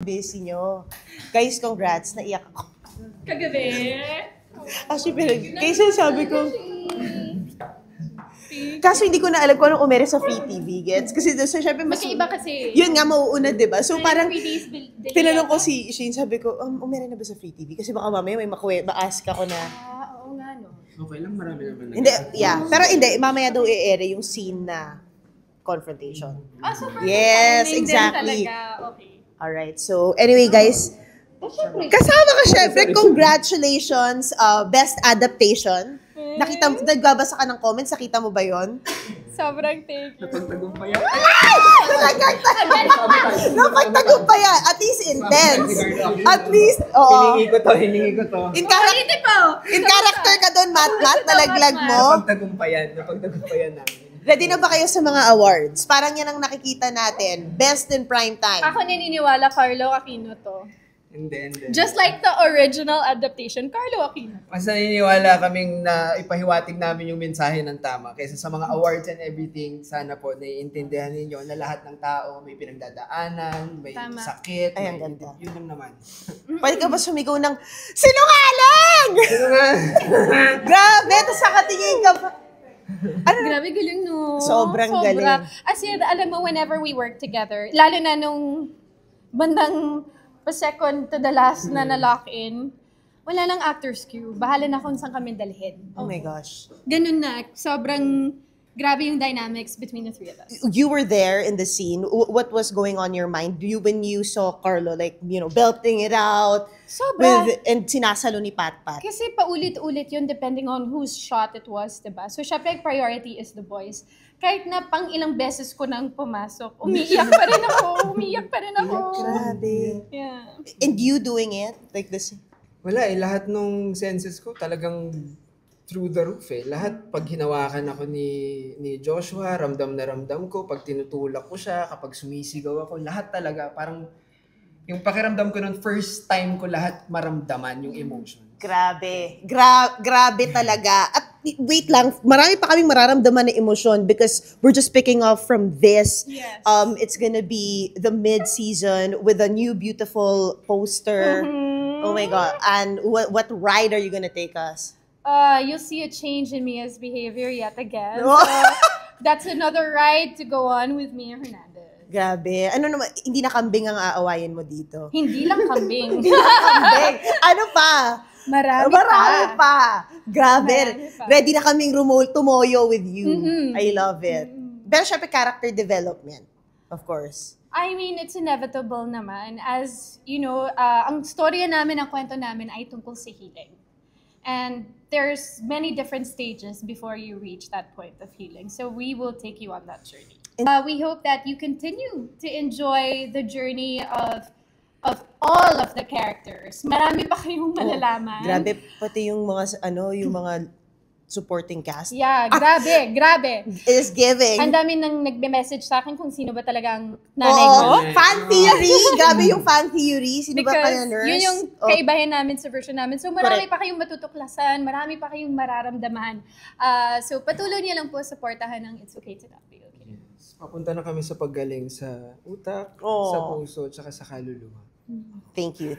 busy nyo. Guys, congrats. Naiyak ako. Kagabi. Actually, pero kaysa sabi ko, kaso hindi ko na alam kung anong umere sa Free TV, gets? Kasi so, syempre, Magkaiba kasi. Yun nga, mauuna, diba? So parang, 3 days delay tinanong ko yata. si Shane, sabi ko, umere na ba sa Free TV? Kasi baka mamaya may ma-ask ako na, Oo nga, no. Okay lang, marami naman. hindi, yeah. Pero hindi, mamaya daw i-ere yung scene na confrontation. So Yes, timing din exactly. talaga. Okay. Alright, so anyway guys, kasama ka syempre, congratulations, best adaptation. Nagbabasa ka ng comments, nakita mo ba yon? Sobrang thank you. Napagtagumpayan. Napagtagumpayan, at least intense. At least, oo. Hiningi ko to. In character ka doon, Matt, nalaglag mo. Napagtagumpayan namin. Ready na ba kayo sa mga awards? Parang yan ang nakikita natin. Best in prime time. Ako naniniwala Carlo Aquino to. Hindi. Just like the original adaptation, Carlo Aquino. Mas naniniwala kaming na ipahiwatig namin yung mensahe ng tama. Kaysa sa mga awards and everything, sana po naiintindihan ninyo na lahat ng tao may pinagdadaanan, may Tama. sakit. Ay, ang ganda. Yun lang naman. Pwede ka ba sumigaw ng, sinungaling! Yun nga. Grabe, tapos nakatingin ka pa. Grabe galing, no? Sobrang galing. As in, alam mo, whenever we work together, lalo na nung bandang pa-second to the last na na-lock in, wala lang actors queue. Bahala na kung saan kami dalhin. Oh my gosh. Ganun na. Sobrang grabe yung dynamics between the three of us. You were there in the scene. What was going on in your mind? When you saw Carlo, like, belting it out, Sobra. and sinasalo ni Pat. Kasi paulit-ulit yun depending on whose shot it was, diba? So, syempre, priority is the boys. Kahit na pang ilang beses ko nang pumasok, umiiyak pa rin ako. Grabe. Yeah. And you doing it? Like this? Wala lahat nung senses ko talagang through the roof Lahat pag hinawakan ako ni Joshua, ramdam na ramdam ko. Pag tinutulak ko siya, kapag sumisigaw ako, lahat talaga parang yung pakiramdam ko nun, first time ko lahat maramdaman yung emotion. Grabe. Grabe talaga. At wait lang, marami pa kaming mararamdaman na emosyon because we're just picking off from this. Yes. It's gonna be the mid-season with a new beautiful poster. Oh my God. And what ride are you gonna take us? You'll see a change in Mia's behavior yet again. Oh. So, that's another ride to go on with Mia Hernandez. Grabe. Ano naman, hindi na kambing ang aawayin mo dito. Hindi lang kambing. Kambing. Ano pa? Marami pa. Grabe. Marami pa. Ready na kaming tumoyo with you. I love it. Pero syempre, character development. Of course. I mean, it's inevitable naman. As, you know, ang storya namin, ang kwento namin ay tungkol sa healing. And there's many different stages before you reach that point of healing. So we will take you on that journey. We hope that you continue to enjoy the journey of all of the characters. Marami pa kayong malalaman. Grabe, pati yung mga supporting cast. Yeah, grabe. Is giving. Ang dami nang nagbe-message sa akin kung sino ba talagang nanay ko. Fan theory. Grabe yung fan theory. Sino ba kaya nurse? Yun yung kaibahan namin sa version namin. So marami pa kayong matutuklasan, marami pa kayong mararamdaman. So patuloy niyo lang po supportahan ng It's Okay to Not Be Okay. Yes. Papunta na kami sa paggaling sa utak, sa puso, at sa kaluluwa. Thank you.